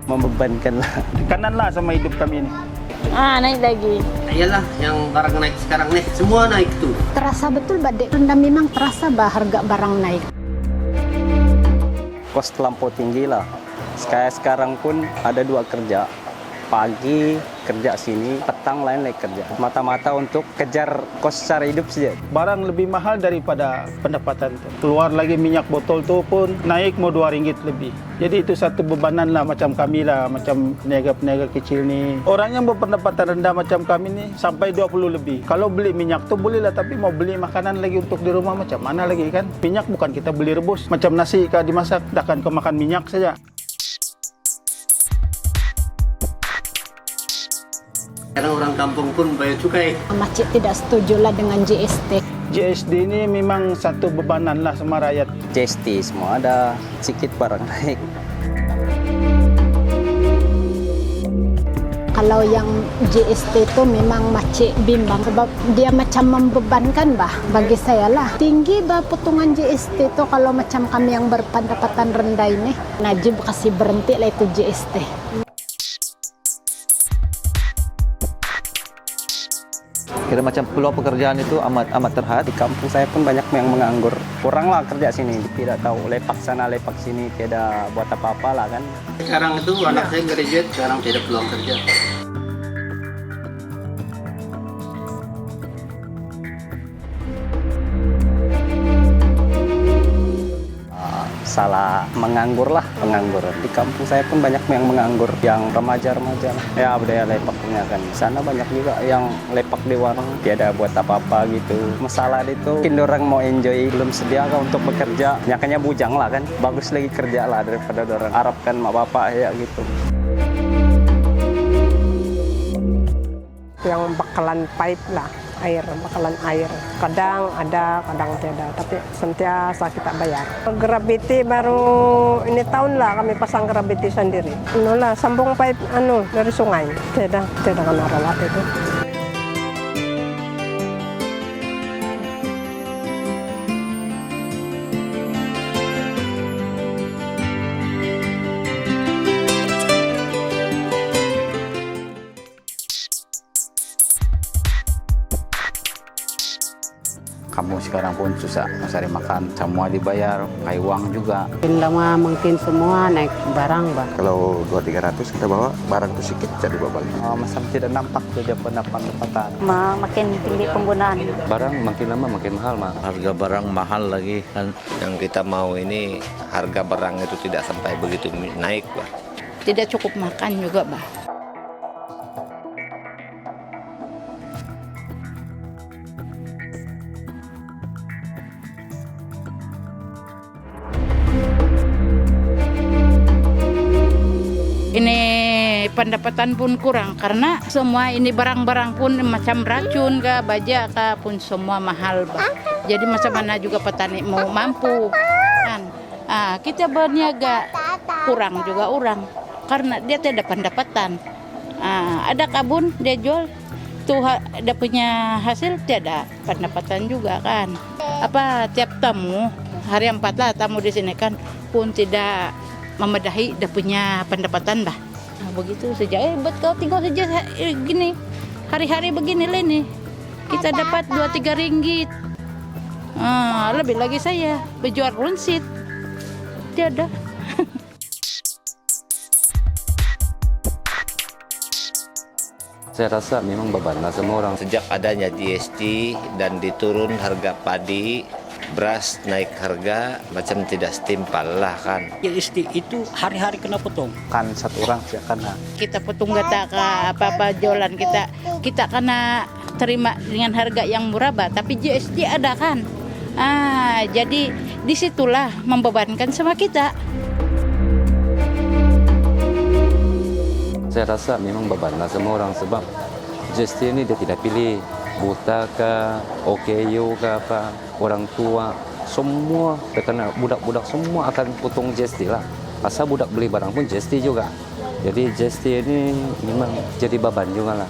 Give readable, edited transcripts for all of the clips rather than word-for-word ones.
membebankan lah. Kanan lah sama hidup kami ini. Naik lagi. Iyalah yang barang naik sekarang nih, semua naik tuh. Terasa betul badai rendah, memang terasa harga barang naik. Kos terlampau tinggi lah. Kayak sekarang pun ada 2 kerja. Pagi kerja sini, petang lain lagi kerja. Mata-mata untuk kejar kos secara hidup saja. Barang lebih mahal daripada pendapatan itu. Keluar lagi minyak botol tuh pun naik mau RM2 lebih. Jadi itu satu bebanan lah macam kami lah, macam peniaga-peniaga kecil nih. Orang yang berpendapatan rendah macam kami nih sampai 20 lebih. Kalau beli minyak tuh boleh lah, tapi mau beli makanan lagi untuk di rumah macam mana lagi kan? Minyak bukan kita beli rebus. Macam nasi kalau dimasak, takkan kemakan minyak saja. Sekarang orang kampung pun bayar cukai. Macik tidak setuju lah dengan GST. GST ini memang satu bebanan lah sama rakyat. GST semua ada, sedikit barang naik. Kalau yang GST itu memang macik bimbang sebab dia macam membebankan bagi saya lah. Tinggi potongan GST itu kalau macam kami yang berpendapatan rendah ini. Najib kasih berhenti lah itu GST. Kira macam peluang pekerjaan itu amat terhad. Di kampung saya pun banyak yang menganggur. Kurang lah kerja sini, tidak tahu lepak sana lepak sini, tidak buat apa-apa lah kan. Sekarang itu anak saya graduate, sekarang tidak peluang kerja. Salah menganggur lah, pengangguran. Di kampung saya pun banyak yang menganggur, yang remaja-remaja lah. Ya budaya lepak punya kan. Di sana banyak juga yang lepak di warung, tiada buat apa-apa gitu. Masalah itu, mungkin orang mau enjoy, belum sedia kan untuk bekerja. Nyakanya bujang lah kan. Bagus lagi kerja lah daripada orang harapkan mak bapak ya gitu. Yang bakalan pipe lah, bakalan air. Kadang ada, kadang tidak, tapi sentiasa kita bayar. Gravity baru ini tahun lah kami pasang gravity sendiri. Sambung pipe dari sungai. Tidak kena rawat itu. Kamu sekarang pun susah mencari makan, semua dibayar, pakai uang juga. Makin lama makin semua naik barang, Kalau 200-300 kita bawa barang itu sedikit jadi babal. Masa tidak nampak tuh dia pendapatan. Makin tinggi penggunaan. Barang makin lama makin mahal, Mak. Harga barang mahal lagi kan. Yang kita mau ini harga barang itu tidak sampai begitu naik, Pak. Tidak cukup makan juga, Ini pendapatan pun kurang karena semua ini barang-barang pun macam racun kah, baja kah pun semua mahal, Jadi macam mana juga petani mau mampu kan? Kita berniaga kurang juga orang karena dia tidak pendapatan. Ada kebun dia jual tuh dia punya hasil tidak pendapatan juga kan. Tiap tamu hari 4 lah tamu di sini kan pun tidak memedahi dia punya pendapatan begitu saja. Buat kau tinggal saja gini hari-hari begini lah nih kita dapat 2-3 ringgit. Lebih lagi saya berjual runsit tiada. Saya rasa memang beban lah semua orang. Sejak adanya GST dan diturun harga padi, beras naik harga, macam tidak setimpal lah kan. GST itu hari-hari kena potong. Kan satu orang sih karena Kita potong gata ke apa-apa jualan kita kena terima dengan harga yang murah tapi GST ada kan. Jadi disitulah membebankan sama kita. Saya rasa memang beban lah semua orang sebab GST ini dia tidak pilih buta ke, OKU ke apa, orang tua, semua karena budak-budak semua akan potong GST lah. Asal budak beli barang pun GST juga. Jadi GST ini memang jadi beban juga lah.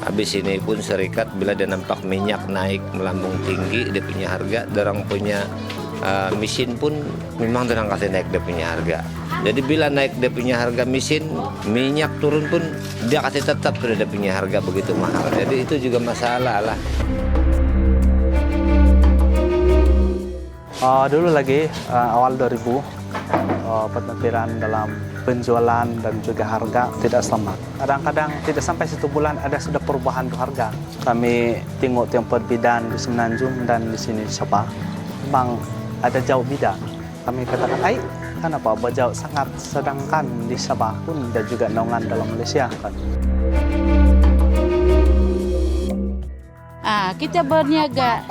Habis ini pun serikat bila dia nampak minyak naik melambung tinggi, dia punya harga, orang punya mesin pun memang tenang kasih naik dia punya harga. Jadi bila naik dia punya harga mesin, minyak turun pun dia kasih tetap sudah dia punya harga begitu mahal. Jadi itu juga masalah lah. Dulu lagi awal 2000 penampilan dalam penjualan dan juga harga tidak sama. Kadang-kadang tidak sampai 1 bulan ada sudah perubahan tuh harga. Kami tengok yang perbedaan di Semenanjung dan di sini Sabah, memang ada jauh beda. Kami katakan, kenapa jauh sangat, sedangkan di Sabah pun ada juga naungan dalam Malaysia kan. Kita berniaga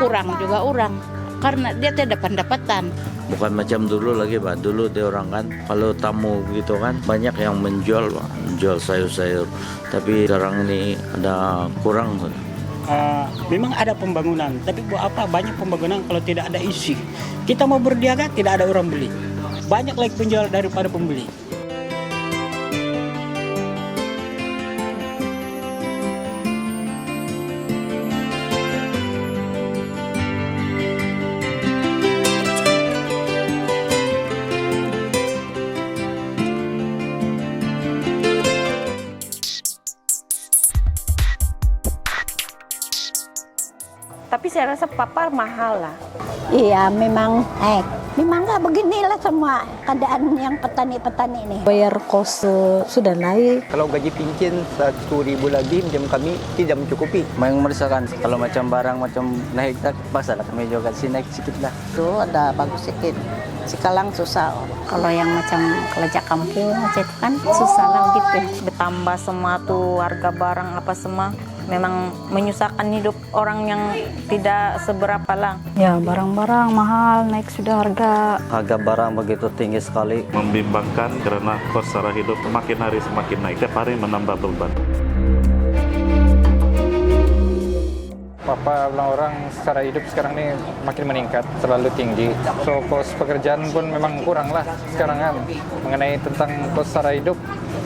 kurang juga orang karena dia tidak pendapatan. Bukan macam dulu lagi, Pak. Dulu dia orang kan kalau tamu gitu kan banyak yang menjual, Pak. Menjual sayur-sayur. Tapi sekarang ini ada kurang. Memang ada pembangunan, tapi buat apa banyak pembangunan kalau tidak ada isi? Kita mau berniaga tidak ada orang beli. Banyak lagi penjual daripada pembeli. Tapi saya rasa papar mahal lah. Iya, memang memang nggak beginilah semua keadaan yang petani-petani ini. Bayar kos sudah naik. Kalau gaji pincin 1.000 lagi macam kami tidak mencukupi. Yang merisaukan kalau macam barang macam naik tak pasal kami juga sih naik sedikit lah. Itu ada bagus sedikit. Sekarang susah. Kalau yang macam kelajak kampung macam itu kan susah lah gitu. Bertambah semua tuh harga barang apa semua. Memang menyusahkan hidup orang yang tidak seberapa lah. Ya, barang-barang mahal, naik sudah harga. Harga barang begitu tinggi sekali. Membimbangkan karena kos secara hidup makin hari semakin naik. Tiap hari menambah beban. Papa bilang orang secara hidup sekarang ini makin meningkat, terlalu tinggi. So, kos pekerjaan pun memang kurang lah sekarang kan. Mengenai tentang kos secara hidup,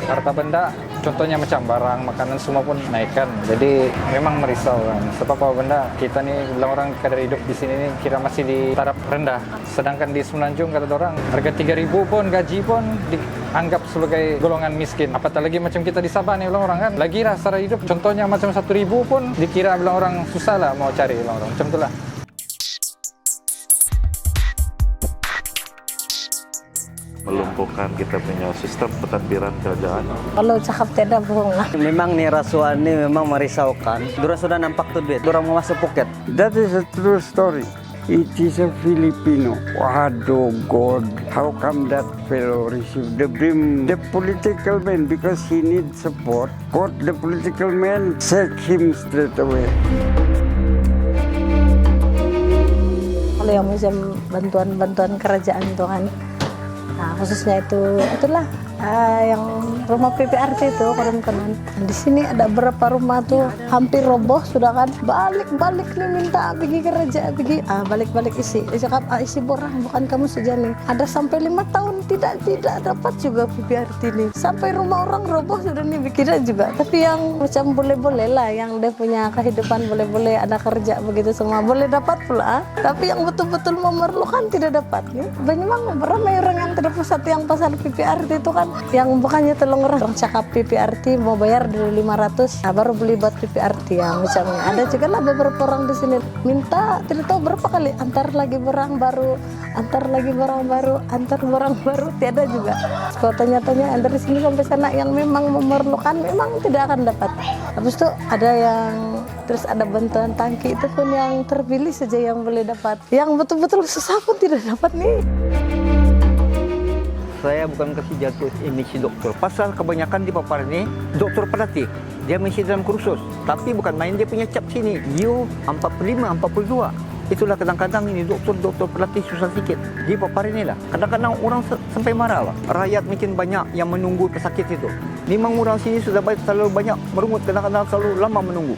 harta benda, contohnya macam barang, makanan semua pun naikkan. Jadi memang merisau kan. Sebab apa benda, kita nih bilang orang kadar hidup di sini nih kira masih di taraf rendah. Sedangkan di Semenanjung kata orang, harga 3.000 pun, gaji pun dianggap sebagai golongan miskin. Apatah lagi macam kita di Sabah nih bilang orang kan, lagi lah secara hidup. Contohnya macam 1.000 pun dikira bilang orang susah lah mau cari bilang orang. Macam itulah. Melumpuhkan kita punya sistem pentadbiran kerajaan. Kalau cakap tidak bohong lah. Memang nih rasuah ini memang merisaukan. Dura sudah nampak tuh duit, Dura mau masuk poket. That is a true story. It is a Filipino. Waduh God, how come that fellow received the blame? The political man, because he needs support. Got the political man, sack him straight away. Kalau yang macam bantuan kerajaan itu kan, nah, khususnya itulah yang rumah PPRT itu konon-konon. Di sini ada berapa rumah tuh hampir roboh sudah kan, balik nih minta pergi kerja balik isi cakap isi borang bukan kamu saja nih. Ada sampai 5 tahun tidak dapat juga PPRT nih, sampai rumah orang roboh sudah nih bikin juga. Tapi yang macam boleh lah, yang dia punya kehidupan boleh ada kerja begitu semua boleh dapat pula. Tapi yang betul-betul memerlukan tidak dapat nih. Memang beramai orang yang tidak pusat yang pasal PPRT itu kan, yang bukannya tolong orang cakap PPRT mau bayar dulu 500, baru beli buat PPRT ya macamnya. Ada juga lah beberapa orang di sini minta tidak tahu berapa kali antar lagi barang baru, antar barang baru tiada juga. Kalau tanya-tanya dari sini sampai sana yang memang memerlukan memang tidak akan dapat. Habis itu ada yang terus ada bantuan tangki itu pun yang terpilih saja yang boleh dapat. Yang betul-betul susah pun tidak dapat nih. Saya bukan kasih jatuh emisi doktor. Pasal kebanyakan di Papar ini doktor pelatih. Dia mesti dalam kursus. Tapi bukan main dia punya cap sini. U45, 42. Itulah kadang-kadang ini doktor pelatih susah sikit. Di Papar inilah. Kadang-kadang orang sampai marah lah. Rakyat makin banyak yang menunggu pesakit itu. Memang orang sini sudah terlalu banyak merungut. Kadang-kadang terlalu lama menunggu.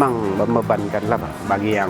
memang membebankan lah bagi yang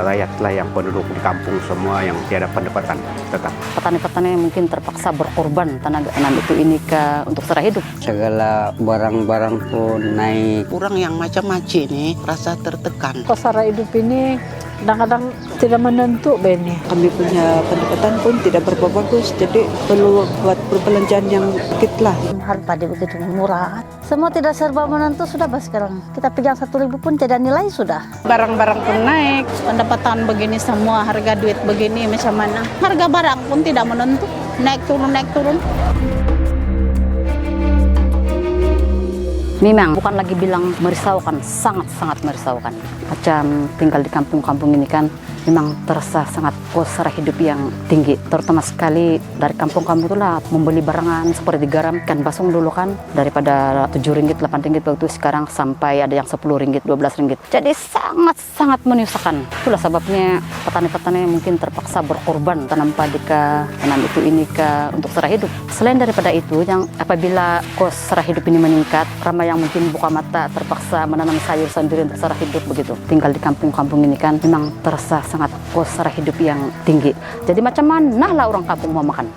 rakyat lah, yang penduduk di kampung semua yang tiada pendapatan tetap. Petani-petani mungkin terpaksa berkorban tenaga tanam itu ini untuk secara hidup. Segala barang-barang pun naik. Orang yang macam-macam ini rasa tertekan. Secara hidup ini kadang-kadang tidak menentu Beni. Kami punya pendapatan pun tidak berapa bagus, jadi perlu buat perbelanjaan yang dikit lah. Harga begitu murah. Semua tidak serba menentu sudah Bah sekarang. Kita pegang 1.000 pun tidak nilai sudah. Barang-barang pun naik, pendapatan begini semua, harga duit begini macam mana. Harga barang pun tidak menentu, naik turun. Memang bukan lagi bilang merisaukan, sangat-sangat merisaukan. Macam tinggal di kampung-kampung ini kan memang terasa sangat kos secara hidup yang tinggi. Terutama sekali dari kampung-kampung itulah membeli barangan seperti garam, ikan basung dulu kan daripada 7 ringgit, 8 ringgit waktu sekarang sampai ada yang 10 ringgit, 12 ringgit. Jadi sangat-sangat menyusahkan. Itulah sebabnya petani-petani mungkin terpaksa berkorban tanam padi kah, tanam itu ini kah untuk secara hidup. Selain daripada itu, yang apabila kos secara hidup ini meningkat, ramai yang mungkin buka mata terpaksa menanam sayur sendiri untuk secara hidup begitu. Tinggal di kampung-kampung ini kan memang terasa sangat kos secara hidup yang tinggi. Jadi macam mana lah orang kampung mau makan?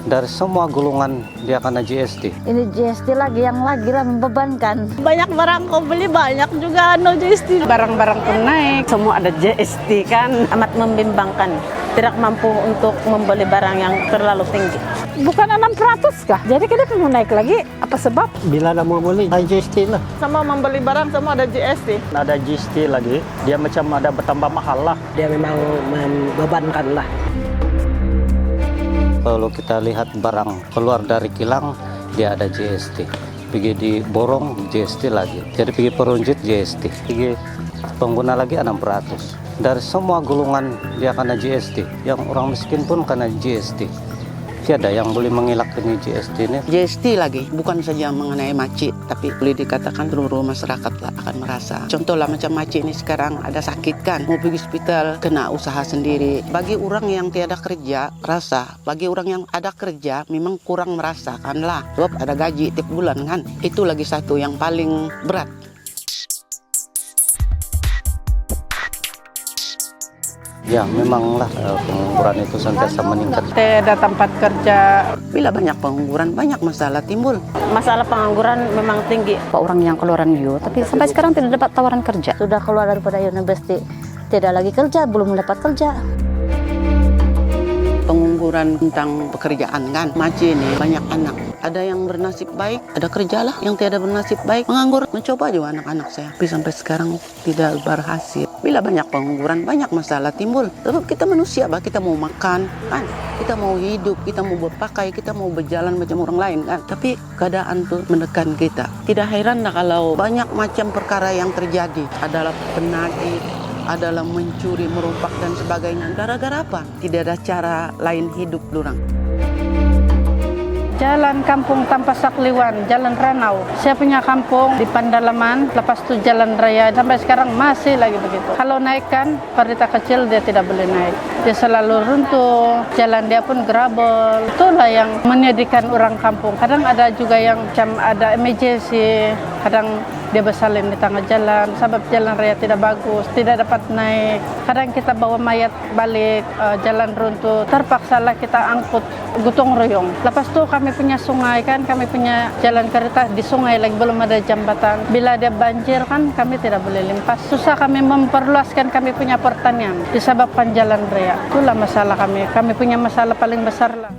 Dari semua golongan dia kena GST. Ini GST lagi yang lagi lah membebankan. Banyak barang kau beli, banyak juga GST. Barang-barang pun naik. Semua ada GST kan, amat membimbangkan. Tidak mampu untuk membeli barang yang terlalu tinggi. Bukan 600 kah? Jadi kita mau naik lagi, apa sebab? Bila nak mau beli, ada GST lah. Sama membeli barang semua ada GST. Ada GST lagi, dia macam ada bertambah mahal lah. Dia memang membebankan lah. Kalau kita lihat barang keluar dari kilang, dia ada GST. Pergi di borong, GST lagi. Jadi pergi perunjit, GST. Pergi pengguna lagi 600. Dari semua golongan dia kena GST. Yang orang miskin pun kena GST. Tiada yang boleh mengelak ini GST ini. GST lagi, bukan saja mengenai macik, tapi boleh dikatakan seluruh masyarakat lah akan merasa. Contohlah macam macik ini sekarang ada sakit kan, mau pergi hospital, kena usaha sendiri. Bagi orang yang tiada kerja, rasa. Bagi orang yang ada kerja, memang kurang merasakan lah. Sebab ada gaji tiap bulan kan, itu lagi satu yang paling berat. Ya memanglah pengangguran itu sentiasa meningkat. Tidak ada tempat kerja. Bila banyak pengangguran, banyak masalah timbul. Masalah pengangguran memang tinggi. Pak orang yang keluaran YO, tapi sampai sekarang tidak dapat tawaran kerja. Sudah keluar daripada universiti, tidak lagi kerja, belum mendapat kerja. Pengangguran tentang pekerjaan kan, macam ini banyak anak. Ada yang bernasib baik, ada kerjalah. Yang tiada bernasib baik, menganggur. Mencoba juga anak-anak saya, tapi sampai sekarang tidak berhasil. Bila banyak pengangguran, banyak masalah timbul. Sebab kita manusia, bah, kita mau makan, kan? Kita mau hidup, kita mau berpakai, kita mau berjalan macam orang lain, kan? Tapi keadaan tuh menekan kita. Tidak heran lah kalau banyak macam perkara yang terjadi. Adalah penagih, adalah mencuri, merompak dan sebagainya. Gara-gara apa? Tidak ada cara lain hidup dorang. Jalan kampung tanpa sakliwan, jalan Ranau. Saya punya kampung di Pandalaman, lepas itu jalan raya. Sampai sekarang masih lagi begitu. Kalau naik kan, kereta kecil dia tidak boleh naik. Dia selalu runtuh, jalan dia pun gerabel. Itulah yang menyedihkan orang kampung. Kadang ada juga yang macam ada emergency, kadang dia bersalin di tengah jalan, sebab jalan raya tidak bagus, tidak dapat naik. Kadang kita bawa mayat balik, jalan runtuh, terpaksalah kita angkut gotong royong. Lepas itu kami punya sungai kan, kami punya jalan kereta di sungai lagi belum ada jembatan. Bila dia banjir kan, kami tidak boleh limpas. Susah kami memperluaskan kami punya pertanian disebabkan jalan raya. Itulah masalah kami. Kami punya masalah paling besar lah.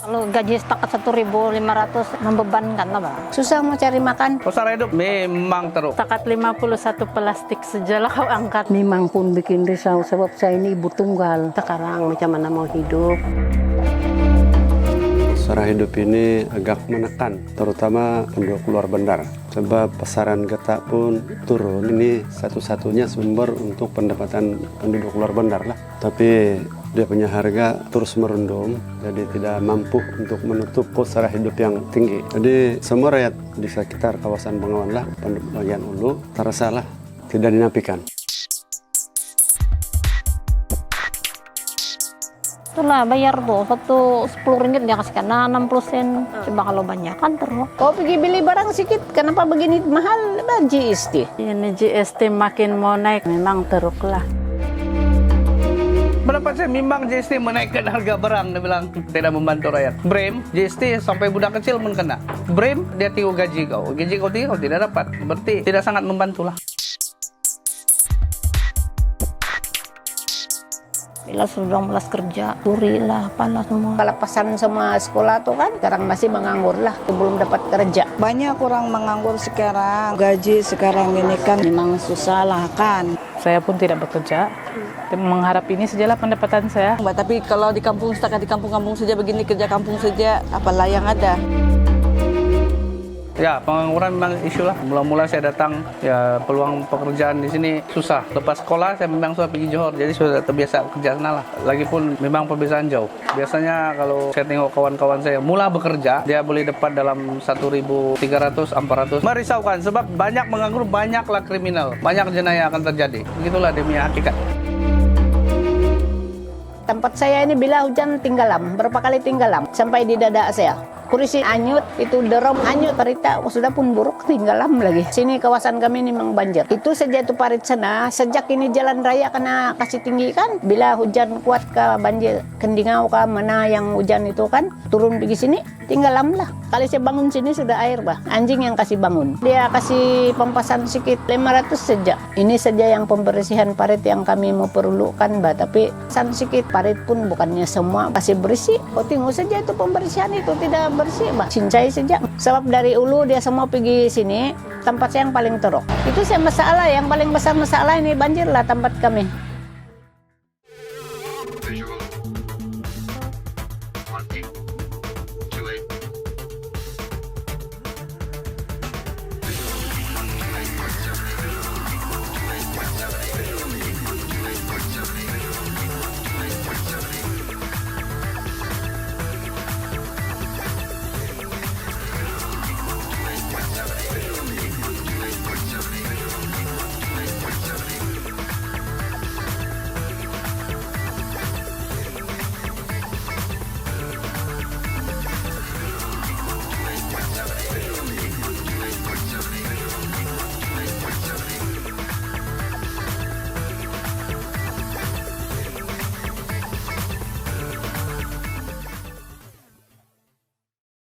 Kalau gaji setakat 1.500 membebankan lah, Pak. Susah mau cari makan. Secara hidup memang teruk. Setakat 51 plastik sajalah kau angkat. Memang pun bikin risau sebab saya ini ibu tunggal. Sekarang macam mana mau hidup? Secara hidup ini agak menekan, terutama penduduk luar bandar. Sebab pasaran getak pun turun. Ini satu-satunya sumber untuk pendapatan penduduk luar bandar lah. Tapi dia punya harga terus merundum, jadi tidak mampu untuk menutup kos sara hidup yang tinggi. Jadi semua rakyat di sekitar kawasan Bengawan lah, bagian Ulu, tersalah tidak dinafikan. Itulah bayar tuh, 10 ringgit dia kasihkan, 60 sen. Coba kalau banyak kan terus. Kau pergi beli barang sedikit, kenapa begini mahal? GST. Ini GST makin mau naik, memang teruk lah. Pendapat saya memang GST menaikkan harga barang, dia bilang tidak membantu rakyat. Brem, GST sampai budak kecil pun kena. Brem, dia tengok gaji kau tinggi kau tidak dapat, berarti tidak sangat membantu lah. Bila sudah malas kerja, curi lah, apalah semua. Kelepasan semua sekolah tuh kan, sekarang masih menganggur lah, belum dapat kerja. Banyak orang menganggur sekarang, gaji sekarang ini kan memang susah lah kan. Saya pun tidak bekerja, mengharap ini sajalah pendapatan saya. Tapi kalau di kampung, setakat di kampung-kampung saja begini, kerja kampung saja, apalah yang ada. Ya, pengangguran memang isu lah. Mula-mula saya datang, ya peluang pekerjaan di sini susah. Lepas sekolah saya memang sudah pergi Johor, jadi sudah terbiasa kerja sana lah. Lagipun memang perbedaan jauh. Biasanya kalau saya tengok kawan-kawan saya mula bekerja, dia boleh dapat dalam 1.300, 400. Merisaukan sebab banyak menganggur, banyaklah kriminal, banyak jenayah akan terjadi. Begitulah demi hakikat. Tempat saya ini bila hujan tinggalam, berapa kali tinggalam sampai di dada saya. Kursi anyut, itu derom anyut, parita sudah pun buruk, tinggalam lagi. Sini kawasan kami ini memang banjir. Itu saja itu parit sana, sejak ini jalan raya kena kasih tinggi kan. Bila hujan kuat ke banjir, kendingau ke mana yang hujan itu kan, turun pergi sini, tinggalam lah. Kali saya bangun sini sudah air bah, anjing yang kasih bangun. Dia kasih pempasan sedikit, 500 saja. Ini saja yang pembersihan parit yang kami mau perlukan bah, tapi sedikit parit pun bukannya semua masih bersih. Kau tengok saja itu pembersihan itu tidak bersih bah, cincai saja. Sebab dari Ulu dia semua pergi sini, tempat saya yang paling teruk. Itu saya masalah, yang paling besar masalah ini banjir lah tempat kami.